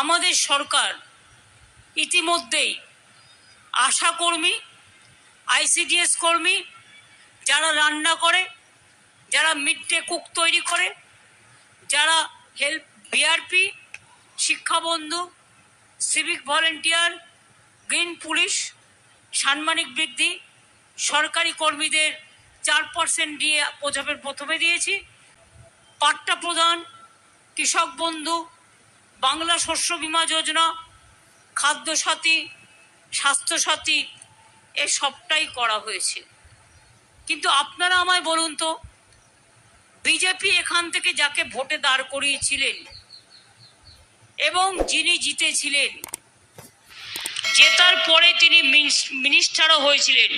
আমাদের সরকার ইতিমধ্যেই আশা কর্মী, আইসিডিএস কর্মী, যারা রান্না করে, যারা মিড ডে কুক তৈরি করে, যারা হেল্প বিআরপি, শিক্ষাবন্ধু, সিভিক ভলেন্টিয়ার, গ্রিন পুলিশ, সাম্মানিক বৃদ্ধি, সরকারি কর্মীদের 4% দিয়ে প্রথমে দিয়েছি। পাট্টা প্রদান, কৃষক বন্ধু, বাংলা শস্য বীমা যোজনা, খাদ্য সাথী, স্বাস্থ্য সাথী, এ সবটাই করা হয়েছে। কিন্তু আপনারা আমায় বলুন তো, বিজেপি এখান থেকে যাকে ভোটে দাঁড় করিয়েছিলেন এবং যিনি জিতেছিলেন, জেতার পরে তিনি মিনিস্টারও হয়েছিলেন,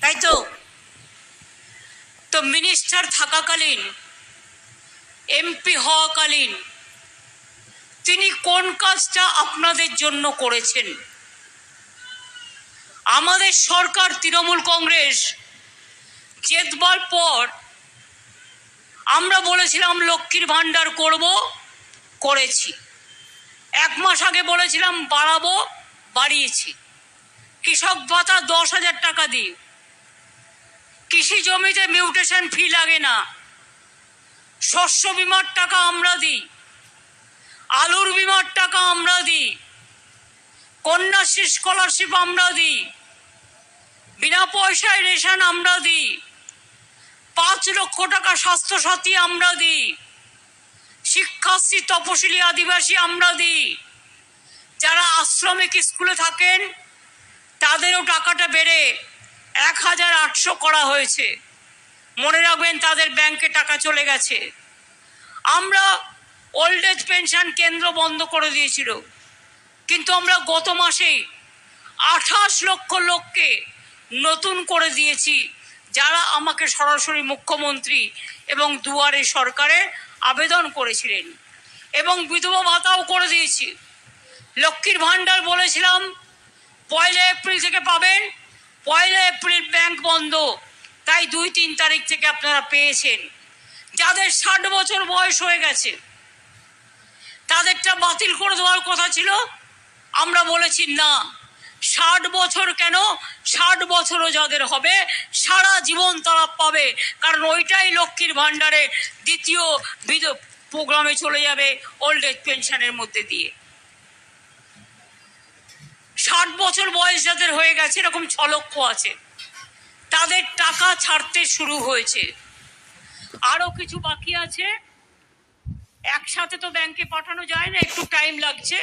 তাই তো? তো মিনিস্টার থাকাকালীন, এমপি হওয়াকালীন তিনি কোন কাজটা আপনাদের জন্য করেছেন? আমাদের সরকার তৃণমূল কংগ্রেস জেতবার পর আমরা বলেছিলাম লক্ষ্মীর ভাণ্ডার করব, করেছি। 1 মাস আগে বলেছিলাম বাড়াবো, বাড়িয়েছি। কৃষক ভাতা 10,000 টাকা দিই, কৃষি জমিতে মিউটেশন ফি লাগে না, শস্য বিমার টাকা আমরা দিই, আলুর বিমার টাকা আমরা দিই, কন্যাশ্রী স্কলারশিপ আমরা দিই, বিনা পয়সায় রেশন আমরা দিই, 5 লক্ষ টাকা স্বাস্থ্য সাথী আমরা দিই, শিক্ষাশ্রী তপশিলি আদিবাসী আমরা দিই, যারা আশ্রমিক স্কুলে থাকেন তাদেরও টাকাটা বেড়ে 1,800 করা হয়েছে। মনে রাখবেন, তাদের ব্যাংকে টাকা চলে গেছে। আমরা ওল্ড এজ পেনশন কেন্দ্র বন্ধ করে দিয়েছিল, কিন্তু আমরা গত মাসেই 28 লক্ষ লোককে নতুন করে দিয়েছি, যারা আমাকে সরাসরি মুখ্যমন্ত্রী এবং দুয়ারে সরকারে আবেদন করেছিলেন। এবং বিধবা ভাতাও করে দিয়েছি। লক্ষ্মীর ভাণ্ডার বলেছিলাম 1 এপ্রিল থেকে পাবেন, 1 এপ্রিল ব্যাংক বন্ধ, তাই 2-3 তারিখ থেকে আপনারা পেয়েছেন। যাদের 60 বছর বয়স হয়ে গেছে তাদেরটা বাতিল করে দেওয়ার কথা ছিল, আমরা বলেছি না, 60 বছর কেন, 60 বছরও যাদের হবে সারা জীবন তারা পাবে, কারণ ওইটাই লক্ষ্মীর ভাণ্ডারে দ্বিতীয় প্রোগ্রামে চলে যাবে ওল্ড এজ পেনশনের মধ্যে দিয়ে। 60 বছর বয়স যাদের হয়ে গেছে, এরকম 6 লক্ষ আছে, তাদের টাকা ছাড়তে শুরু হয়েছে। আরো কিছু বাকি আছে, একসাথে তো ব্যাংকে পাঠানো যায় না, একটু টাইম লাগছে,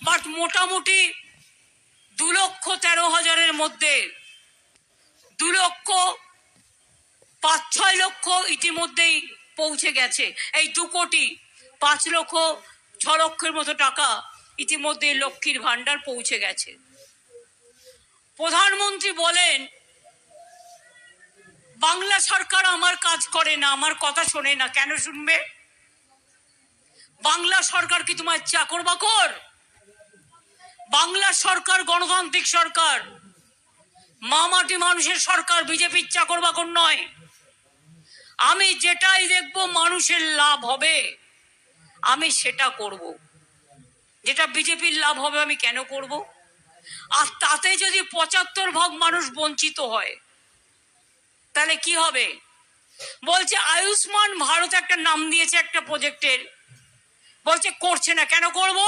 বাট মোটামুটি 2,13,000-এর মধ্যে 2,05,6 লক্ষ ইতিমধ্যেই পৌঁছে গেছে। এই 2,05,6 লক্ষের মতো টাকা ইতিমধ্যে লক্ষ্মীর ভাণ্ডার পৌঁছে গেছে। প্রধানমন্ত্রী বলেন বাংলা সরকার আমার কাজ করে না, আমার কথা শোনে না। কেন শুনবে? বাংলা সরকার কি তোমার চাকর বাকর? বাংলা সরকার গণতান্ত্রিক সরকার, মামাটি মানুষের সরকার, বিজেপির চাকর বাকর নয়। আমি যেটাই দেখবো মানুষের লাভ হবে আমি সেটা করব, যেটা বিজেপির লাভ হবে আমি কেন করব? আর তাতে যদি 75% মানুষ বঞ্চিত হয় তাহলে কি হবে? বলছে আয়ুষ্মান ভারত একটা নাম দিয়েছে একটা প্রজেক্টের, বলছে করছে না। কেন করব?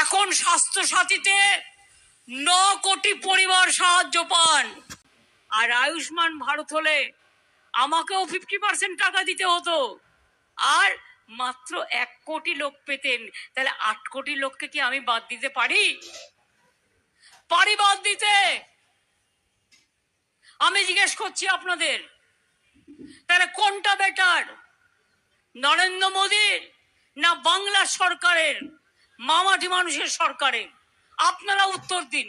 এখন স্বাস্থ্য সাথীতে 9 কোটি পরিবার সাহায্য পান, আর আয়ুষ্মান ভারত হলে আমাকেও 50% টাকা দিতে হতো, আর মাত্র 1 কোটি লোক পেতেন। তাহলে 8 কোটি লোককে কি আমি বাদ দিতে পারি? পারি বাদ দিতে? আমি জিজ্ঞেস করছি আপনাদের, তাহলে কোনটা বেটার, নরেন্দ্র মোদীর না বাংলা সরকারের, মামাটি মানুষের সরকারের? আপনারা উত্তর দিন।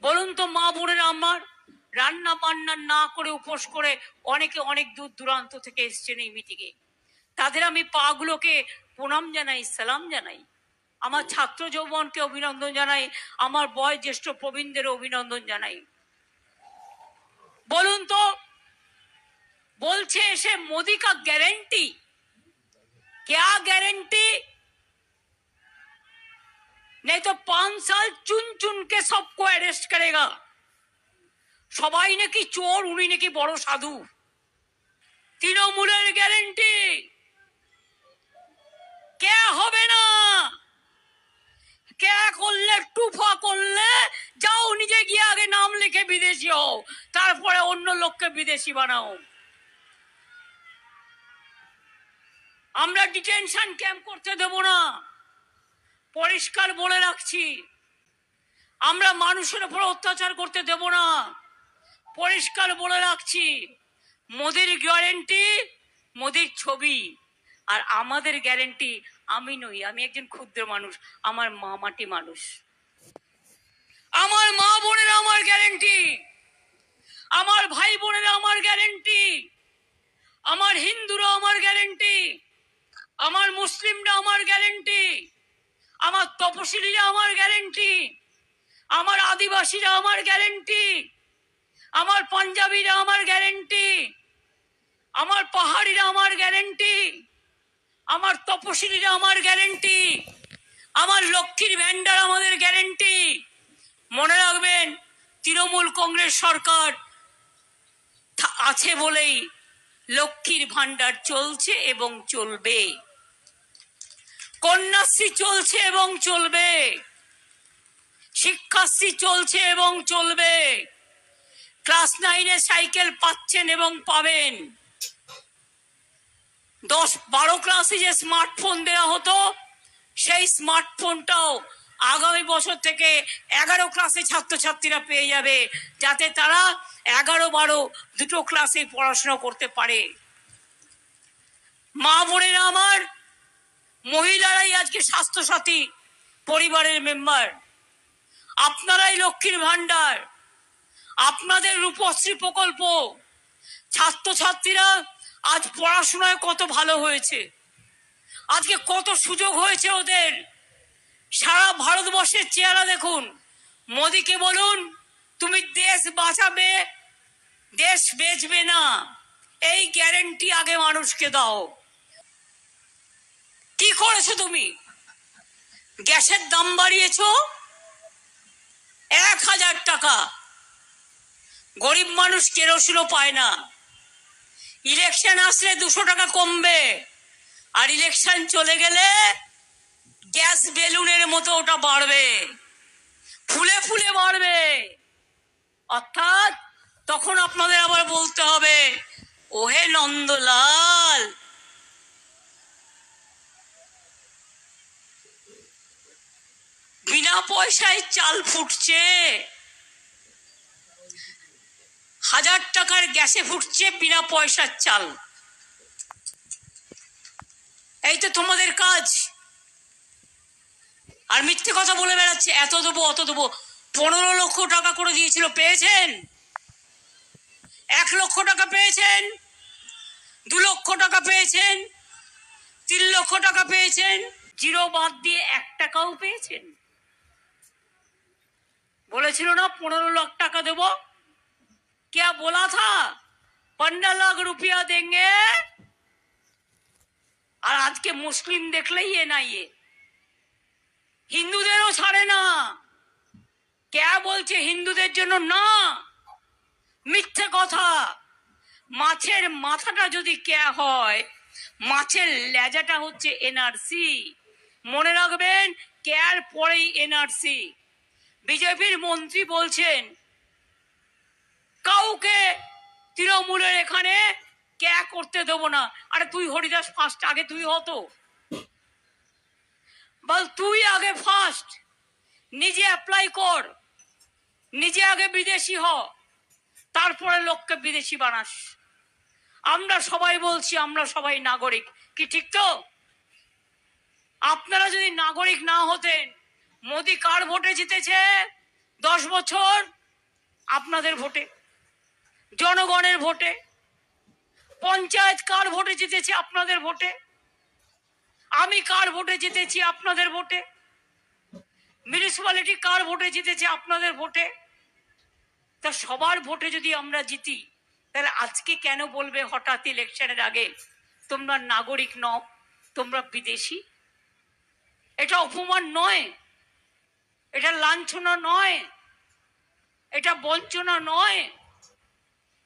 বলুন তো, মা বোনেরা আমার রান্না বান্না না করে উপোস করে অনেকে অনেক দূর দূরান্ত থেকে এসছেন এই মিটিংয়ে, তাদের আমি পাগুলোকে প্রণাম জানাই, সালাম জানাই, আমার ছাত্র যৌবনকে অভিনন্দন জানাই, আমার বয়োজ্যেষ্ঠ প্রবীণদের অভিনন্দন জানাই। বলুন তো, বলছে এসে মোদি কা গ্যারেন্টি, क्या गारंटी? नहीं तो 5 साल चुन चुन के सबको अरेस्ट करेगा। সবাই নাকি চোর, উনি নাকি বড় সাধু। তৃণমূলের গ্যারেন্টি কে হবে না। কে করলে, টুফা করলে যাও নিজে গিয়ে আগে নাম লিখে বিদেশি হও, তারপরে অন্য লোককে বিদেশি বানাও। আমরা ডিটেনশন ক্যাম্প করতে দেব না, পরিষ্কার বলে রাখছি। আমরা মানুষের উপর অত্যাচার করতে দেব না, পরিষ্কার বলে রাখছি। মোদির গ্যারেন্টি, মোদির ছবি, আর আমাদের গ্যারেন্টি আমি নই। আমি একজন ক্ষুদ্র মানুষ, আমার মা মাটি মানুষ, আমার মা বোনেরা আমার গ্যারেন্টি, আমার ভাই বোনেরা আমার গ্যারেন্টি, আমার হিন্দুরা আমার গ্যারেন্টি, আমার মুসলিমরা আমার গ্যারেন্টি, আমার তপশিলীরা আমার গ্যারেন্টি, আমার আদিবাসীরা আমার গ্যারেন্টি, আমার পাঞ্জাবিরা আমার গ্যারেন্টি, আমার পাহাড়িরা আমার গ্যারেন্টি, আমার তপশিলীরা আমার গ্যারেন্টি, আমার লক্ষ্মীর ভান্ডার আমাদের গ্যারেন্টি। মনে রাখবেন, তৃণমূল কংগ্রেস সরকার আছে বলেই লক্ষ্মীর ভান্ডার চলছে এবং চলবে, কন্যাশ্রী চলছে এবং চলবে, শিক্ষাশ্রী চলছে এবং চলবে, ক্লাস 9-এ সাইকেল পাচ্ছেন এবং পাবেন। 10-12 ক্লাসে যে স্মার্টফোন দেওয়া হতো, সেই স্মার্টফোনটাও আগামী বছর থেকে 11 ক্লাসে ছাত্রছাত্রীরা পেয়ে যাবে, যাতে তারা 11-12 দুটো ক্লাসে পড়াশোনা করতে পারে। মা বোনেরা আমার, মহিলারাই আজকে স্বাস্থ্যসাথী পরিবারের মেম্বার, আপনারাই লক্ষ্মীর ভান্ডার, আপনাদের রূপশ্রী প্রকল্প। ছাত্রছাত্রীরা আজ পড়াশোনায় কত ভালো হয়েছে, আজকে কত সুযোগ হয়েছে ওদের। সারা ভারতবর্ষের চেহারা দেখুন। মোদিকে বলুন, তুমি দেশ বাঁচাবে, দেশ বেচবে না, এই গ্যারেন্টি আগে মানুষকে দাও। কি করেছো তুমি? গ্যাসের দাম বাড়িয়েছো 1000 টাকা, গরিব মানুষ কেরোসিনও পায় না। ইলেকশন আসলে 200 টাকা কমবে, আর ইলেকশন চলে গেলে গ্যাস বেলুনের মতো ওটা বাড়বে, ফুলে ফুলে বাড়বে। অর্থাৎ তখন আপনাদের আবার বলতে হবে, ওহে নন্দলাল, বিনা পয়সায় চাল ফুটছে, 1000 টাকার গ্যাসে ফুটছে বিনা পয়সার চাল। এই তো তোমাদের কাজ। আর মিথ্যে কথা বলে বেড়াচ্ছে, এত দেবো অত দেবো। 15 লক্ষ টাকা করে দিয়েছিল, পেয়েছেন? 1 লক্ষ টাকা পেয়েছেন, 2 লক্ষ টাকা পেয়েছেন, 3 লক্ষ টাকা পেয়েছেন, জিরো বাদ দিয়ে 1 টাকাও পেয়েছেন? বলেছিল না 15 লাখ টাকা দেবো? क्या बोला था? 15 लाख रुपया देंगे। আর আজকে মুসলিম দেখলেই এ না ইয়ে, হিন্দুদেরও ছাড়ে না। কে বলছে হিন্দুদের জন্য না? মিথ্যে কথা। মাছের মাথাটা যদি কে হয়, মাছের লেজাটা হচ্ছে এনআরসি। মনে রাখবেন, কেয়ার পরেই এনআরসি। বিজেপির মন্ত্রী বলছেন কাউকে তৃণমূলের এখানে কে করতে দেবো না। আরে তুই হরিদাস ফার্স্ট, আগে তুই হতো বল, তুই আগে ফার্স্ট নিজে অ্যাপ্লাই কর, নিজে আগে বিদেশি হ, তারপরে লোককে বিদেশি বানাস। আমরা সবাই বলছি, আমরা সবাই নাগরিক, কি ঠিক তো? আপনারা যদি নাগরিক না হতেন, মোদি কার ভোটে জিতেছে 10 বছর? আপনাদের ভোটে, জনগণের ভোটে। পঞ্চায়েত কার ভোটে জিতেছে? আপনাদের ভোটে। আমি কার ভোটে জিতেছি? আপনাদের ভোটে। মিউনিসিপ্যালিটি কার ভোটে জিতেছে? আপনাদের ভোটে। তা সবার ভোটে যদি আমরা জিতি, তাহলে আজকে কেন বলবে হঠাৎ ইলেকশনের আগে তোমরা নাগরিক নও? তোমরা বিদেশি। এটা অপমান নয়, এটা লাঞ্ছনা নয়, এটা বঞ্চনা নয়,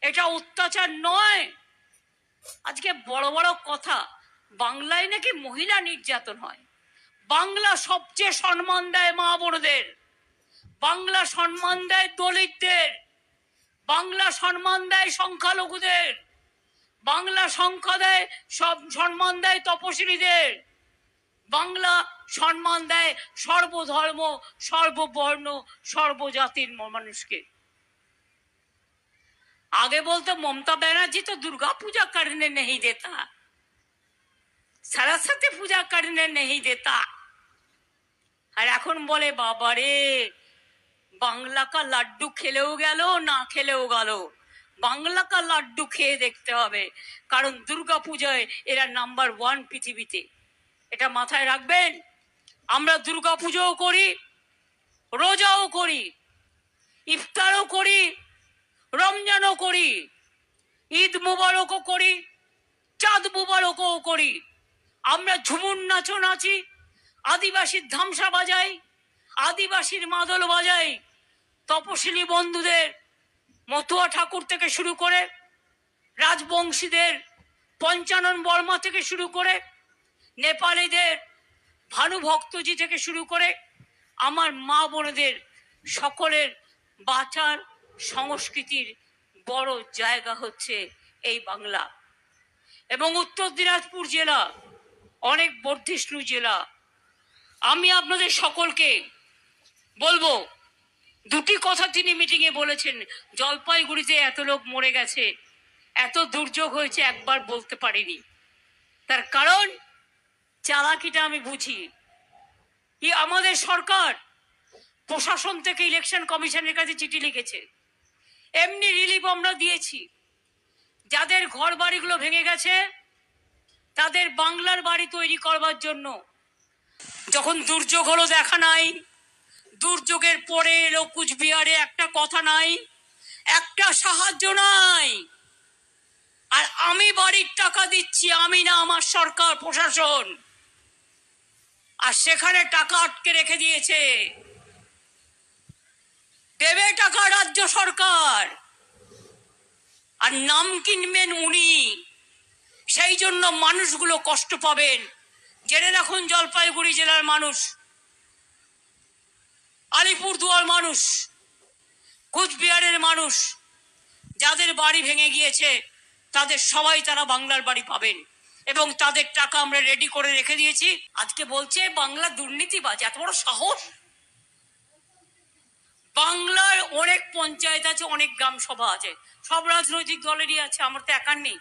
এটা অত্যাচার নয়। আজকে বড় বড় কথা, বাংলায় নাকি মহিলা নির্যাতন হয়। বাংলা সবচেয়ে সম্মান দেয় মা বোনদের, বাংলা সম্মান দেয় দলিতদের, বাংলা সম্মান দেয় সংখ্যালঘুদের, বাংলা সম্মান দেয় তপশিলীদের, বাংলা সম্মান দেয় সর্বধর্ম সর্ববর্ণ সর্বজাতির মানুষকে। आगे बोलते ममता बनर्जी तो दुर्गा पूजा करने नहीं देता, सरस्वती पूजा करने नहीं देता, আর এখন বলে বাবারে বাংলা কা লাড্ডু খেলেও গেল না খেলেও গেল, বাংলা কা লাড্ডু খেয়ে দেখতে হবে, কারণ দুর্গা পূজায় এরা নাম্বার 1 পৃথিবীতে। এটা মাথায় রাখবেন। আমরা দুর্গা পুজোও করি, রোজাও করি, ইফতারও করি, রমজানও করি, ঈদ মুবারকও করি, চাঁদ মুবারকও করি। আমরা ঝুমুর নাচও নাচি, আদিবাসীর ধামসা বাজাই, আদিবাসীর মাদল বাজাই, তপশিলি বন্ধুদের মতুয়া ঠাকুর থেকে শুরু করে, রাজবংশীদের পঞ্চানন বর্মা থেকে শুরু করে, নেপালিদের ভানুভক্তজি থেকে শুরু করে, আমার মা বোনদের সকলের বাঁচার সংস্কৃতির বড় জায়গা হচ্ছে এই বাংলা। এবং উত্তর দিনাজপুর জেলা অনেক বর্ধিষ্ণু জেলা। আমি আপনাদের সকলকে বলবো, দুটি কথা তিনি মিটিংয়ে বলেছেন। জলপাইগুড়িতে এত লোক মরে গেছে, এত দুর্যোগ হয়েছে, একবার বলতে পারিনি। তার কারণ চালাকিটা আমি বুঝি। আমাদের সরকার প্রশাসন থেকে ইলেকশন কমিশনের কাছে চিঠি লিখেছে, এমনি রিলিফ আমরা দিয়েছি। যাদের ঘর বাড়িগুলো ভেঙে গেছে তাদের বাংলার বাড়ি তৈরি করবার জন্য। যখন দুর্যোগ হলো দেখা নাই, দুর্যোগের পরে এলো কুচবিহারে একটা কথা নাই, একটা সাহায্য নাই। আর আমি বাড়ির টাকা দিচ্ছি, আমি না, আমার সরকার প্রশাসন। আর সেখানে টাকা আটকে রেখে দিয়েছে, দেবে টাকা রাজ্য সরকার, আর নাম কিনবেন উনি। সেই জন্য মানুষগুলো কষ্ট পাবেন। জেনে রাখুন, জলপাইগুড়ি জেলার মানুষ, আলিপুরদুয়ার মানুষ, কুচবিহারের মানুষ, যাদের বাড়ি ভেঙে গিয়েছে তাদের সবাই তারা বাংলার বাড়ি পাবেন, এবং তাদের টাকা আমরা রেডি করে রেখে দিয়েছি। আজকে বলছে বাংলা দুর্নীতিবাজ, এত বড় সাহস! বাংলার অনেক পঞ্চায়েত আছে, অনেক গ্রাম সভা আছে, সব রাজনৈতিক দলেরই আছে, আমার তো একার নেই।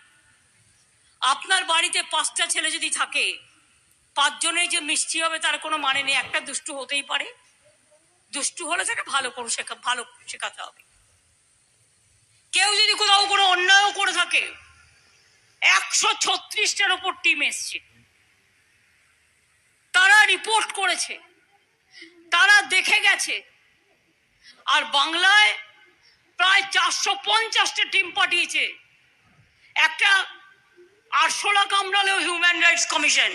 আপনার বাড়িতে 5টা ছেলে যদি থাকে, 5 জনেই যে মিষ্টি হবে তার কোনো মানে নেই। একটা দুষ্টু হতেই পারে, দুষ্টু হলে তাকে ভালো শেখাতে হবে। কেউ যদি কোথাও কোনো অন্যায় করে থাকে, 136টার উপর টিম এসছে, তারা রিপোর্ট করেছে, তারা দেখে গেছে। আর বাংলায় প্রায় 450টা টিম পাঠিয়েছে। একটা আরশোলা কামড়ালে হিউম্যান রাইটস কমিশন,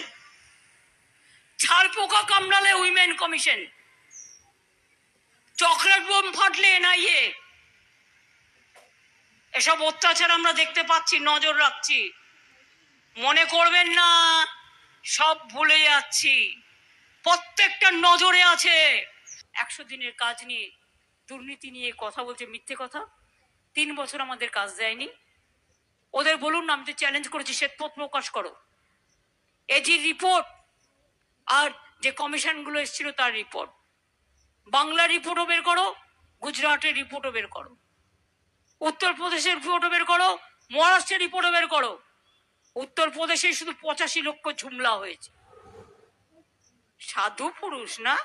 ছারপোকা কামড়ালে উইমেন কমিশন, চকলেট বোম ফাটলে এনআইএ। এসব অত্যাচার আমরা দেখতে পাচ্ছি, নজর রাখছি। মনে করবেন না সব ভুলে যাচ্ছি, প্রত্যেকটা নজরে আছে। 100 দিনের কাজ নিয়ে, দুর্নীতি নিয়ে কথা বলছে, মিথ্যে কথা। 3 বছর আমাদের কাজ দেয়নি। ওদের বলুন, আমি তো চ্যালেঞ্জ করেছি, শ্বেতপত্র প্রকাশ করো, এজির রিপোর্ট আর যে কমিশনগুলো এসেছিল তার রিপোর্ট। বাংলার রিপোর্টও বের করো, গুজরাটের রিপোর্টও বের করো, উত্তরপ্রদেশের রিপোর্টও বের করো, মহারাষ্ট্রের রিপোর্টও বের করো। উত্তরপ্রদেশে শুধু 85 লক্ষ ঝুমলা হয়েছে। সাধু পুরুষ না?